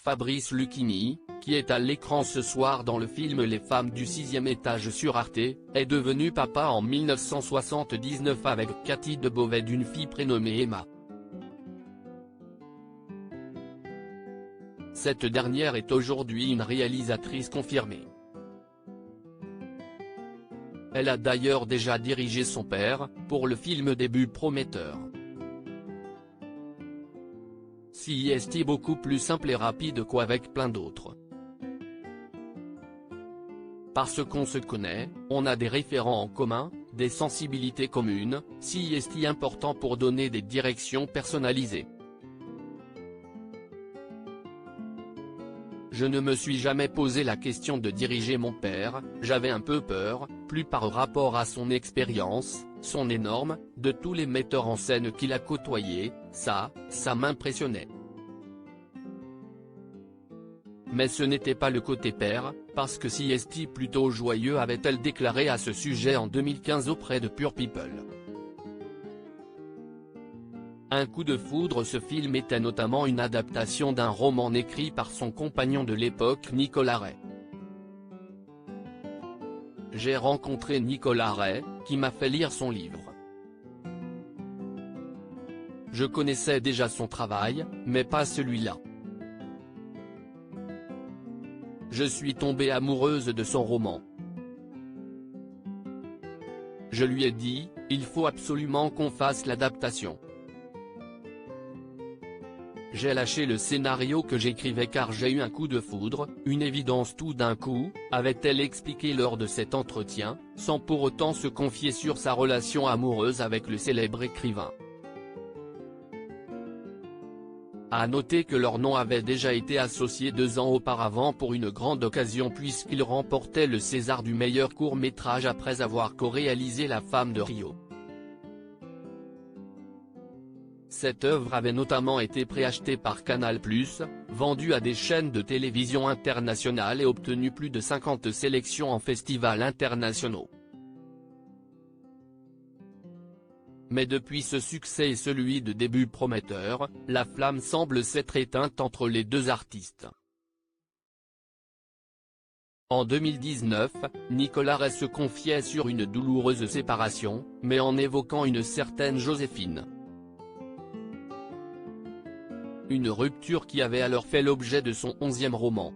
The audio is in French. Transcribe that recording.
Fabrice Lucchini, qui est à l'écran ce soir dans le film Les femmes du 6e étage sur Arte, est devenu papa en 1979 avec Cathy Debovec d'une fille prénommée Emma. Cette dernière est aujourd'hui une réalisatrice confirmée. Elle a d'ailleurs déjà dirigé son père, pour le film Début prometteur. C'est beaucoup plus simple et rapide qu'avec plein d'autres. Parce qu'on se connaît, on a des référents en commun, des sensibilités communes, c'est important pour donner des directions personnalisées. Je ne me suis jamais posé la question de diriger mon père, j'avais un peu peur, plus par rapport à son expérience, son énorme, de tous les metteurs en scène qu'il a côtoyés, ça m'impressionnait. Mais ce n'était pas le côté père, parce que c'est plutôt joyeux, avait-elle déclaré à ce sujet en 2015 auprès de Pure People. Un coup de foudre. Ce film était notamment une adaptation d'un roman écrit par son compagnon de l'époque Nicolas Ray. J'ai rencontré Nicolas Ray, qui m'a fait lire son livre. Je connaissais déjà son travail, mais pas celui-là. Je suis tombée amoureuse de son roman. Je lui ai dit, il faut absolument qu'on fasse l'adaptation. J'ai lâché le scénario que j'écrivais car j'ai eu un coup de foudre, une évidence tout d'un coup, avait-elle expliqué lors de cet entretien, sans pour autant se confier sur sa relation amoureuse avec le célèbre écrivain. À noter que leur nom avait déjà été associé 2 ans auparavant pour une grande occasion puisqu'ils remportaient le César du meilleur court-métrage après avoir co-réalisé La femme de Rio. Cette œuvre avait notamment été préachetée par Canal+, vendue à des chaînes de télévision internationales et obtenu plus de 50 sélections en festivals internationaux. Mais depuis ce succès et celui de Début prometteur, la flamme semble s'être éteinte entre les deux artistes. En 2019, Nicolas Ray se confiait sur une douloureuse séparation, mais en évoquant une certaine Joséphine. Une rupture qui avait alors fait l'objet de son 11e roman.